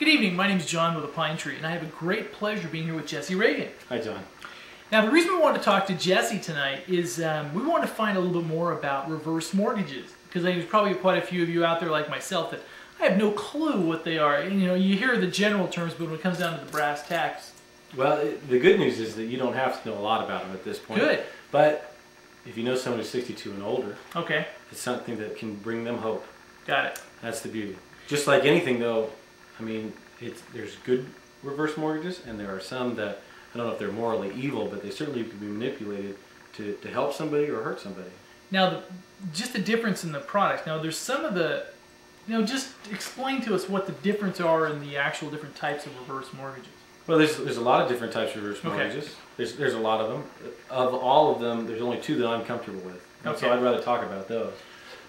Good evening, my name is John with the Pine Tree, and I have a great pleasure being here with jesserevm. Hi, John. Now, the reason we wanted to talk to Jesse tonight is we wanted to find a little bit more about reverse mortgages, because I think there's probably quite a few of you out there like myself that I have no clue what they are. And, you hear the general terms, but when it comes down to the brass tacks. Well, the good news is that you don't have to know a lot about them at this point. Good. But if you know someone who's 62 and older, okay, it's something that can bring them hope. Got it. That's the beauty. Just like anything, though, I mean, there's good reverse mortgages, and there are some that, I don't know if they're morally evil, but they certainly can be manipulated to help somebody or hurt somebody. Now, just the difference in the products. Now, there's some of the, just explain to us what the difference are in the actual different types of reverse mortgages. Well, there's a lot of different types of reverse mortgages. Okay. There's a lot of them. Of all of them, there's only two that I'm comfortable with. Okay. So I'd rather talk about those.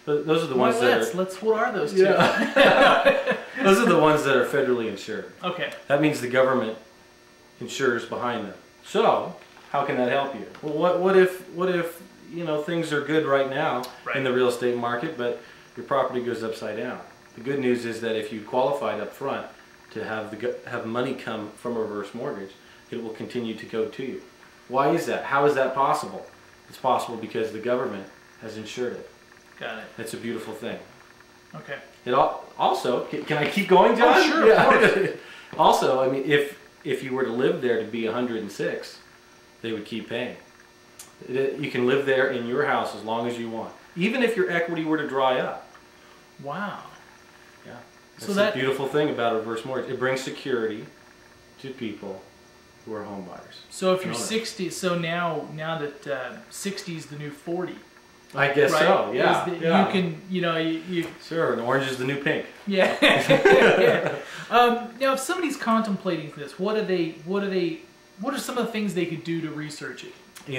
But those are the ones that are... What are those two? Yeah. Those are the ones that are federally insured. Okay. That means the government insures behind them. So, how can that help you? Well, what if things are good right now in the real estate market, but your property goes upside down? The good news is that if you qualified up front to have money come from a reverse mortgage, it will continue to go to you. Why is that? How is that possible? It's possible because the government has insured it. Got it. It's a beautiful thing. Okay. It also, can I keep going, John? Oh, sure, yeah. Of course. Also, I mean, if you were to live there to be 106, they would keep paying. You can live there in your house as long as you want, even if your equity were to dry up. Wow. Yeah. That's the beautiful thing about a reverse mortgage. It brings security to people who are home buyers. So if you're 60, so now that 60 is the new 40. I guess so. Yeah. You can, you sure. And orange is the new pink. Yeah. Yeah. Now, if somebody's contemplating this, what are some of the things they could do to research it?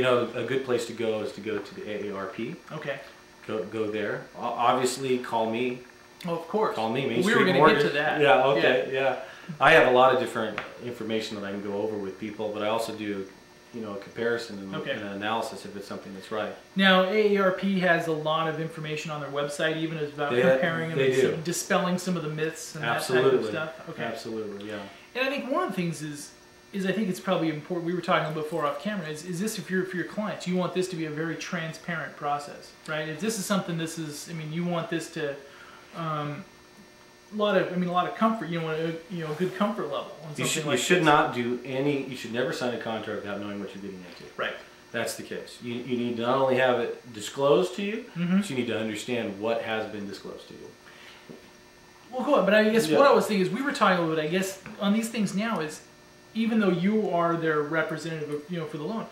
A good place to go is to go to the AARP. Okay. Go there. Obviously, call me. Oh, of course. Call me. We were going to get to that. Yeah. Okay. Yeah. I have a lot of different information that I can go over with people, but I also do, a comparison and an analysis if it's something that's right. Now, AARP has a lot of information on their website, even about comparing and dispelling some of the myths and that type of stuff. Okay. Absolutely. Yeah. And I think one of the things is I think it's probably important. We were talking before off camera. Is this for your clients? You want this to be a very transparent process, right? If this is something, you want this to. A lot of comfort. You want a good comfort level. You should not do any. You should never sign a contract without knowing what you're getting into. Right. That's the case. You need to not only have it disclosed to you, but you need to understand what has been disclosed to you. Well, cool. But I guess what I was thinking is we were talking a little bit. I guess on these things now is even though you are their representative, for the loan.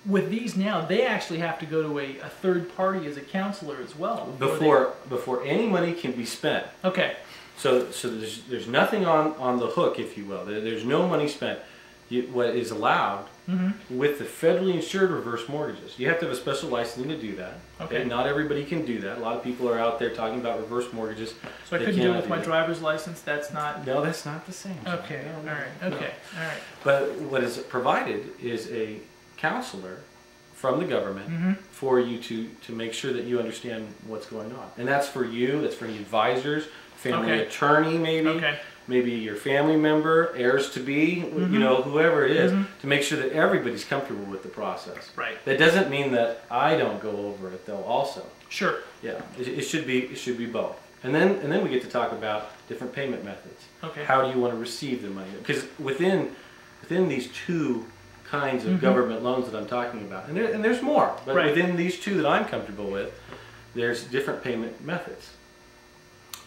With these now, they actually have to go to a third party as a counselor as well. Before any money can be spent. Okay. So there's nothing on the hook, if you will. There's no money spent. What is allowed with the federally insured reverse mortgages, you have to have a special licensing to do that. Okay. Not everybody can do that. A lot of people are out there talking about reverse mortgages. So I couldn't do it with my driver's license? That's not... No, that's not the same. Okay. No, all right. Okay. No. All right. But what is provided is a counselor from the government for you to make sure that you understand what's going on. And that's for you, that's for the advisors, family attorney maybe your family member, heirs to be, whoever it is, to make sure that everybody's comfortable with the process. Right. That doesn't mean that I don't go over it though also. Sure. Yeah. It should be both. And then we get to talk about different payment methods. Okay. How do you want to receive the money? Because within these two kinds of government loans that I'm talking about, and there's more, but within these two that I'm comfortable with, there's different payment methods.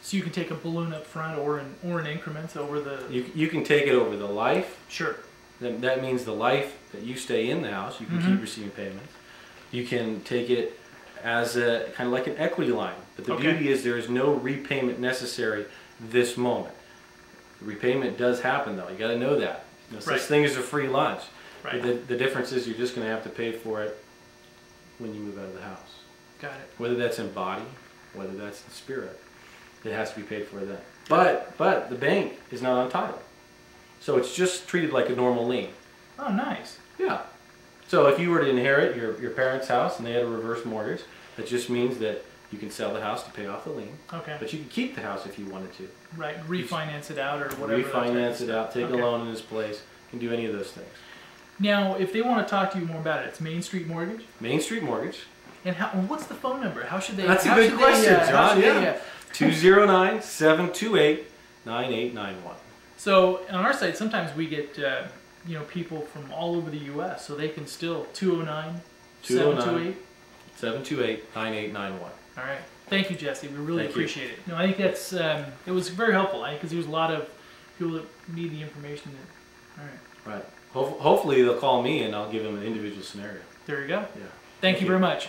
So you can take a balloon up front or in increments over the... You can take it over the life. Sure. That means the life that you stay in the house, you can keep receiving payments. You can take it as a kind of like an equity line, but the beauty is there is no repayment necessary this moment. The repayment does happen though. You got to know that. No such thing as a free lunch. Right. The difference is you're just going to have to pay for it when you move out of the house. Got it. Whether that's in body, whether that's in spirit, it has to be paid for then. But the bank is not on title, so it's just treated like a normal lien. Oh, nice. Yeah. So if you were to inherit your parents' house and they had a reverse mortgage, that just means that You can sell the house to pay off the lien. Okay. But you can keep the house if you wanted to. Right. Refinance it out or whatever. Refinance it out, take a loan in its place. You can do any of those things. Now, if they want to talk to you more about it, it's Main Street Mortgage? Main Street Mortgage. And what's the phone number? How should they... That's a good question, John. Yeah. 209-728-9891. So on our site, sometimes we get people from all over the U.S., so they can still 209-728-9891. All right. Thank you, Jesse. We really appreciate it. No, I think that's it was very helpful. I think because there's a lot of people that need the information. All right. Right. Hopefully they'll call me and I'll give them an individual scenario. There you go. Yeah. Thank you very much.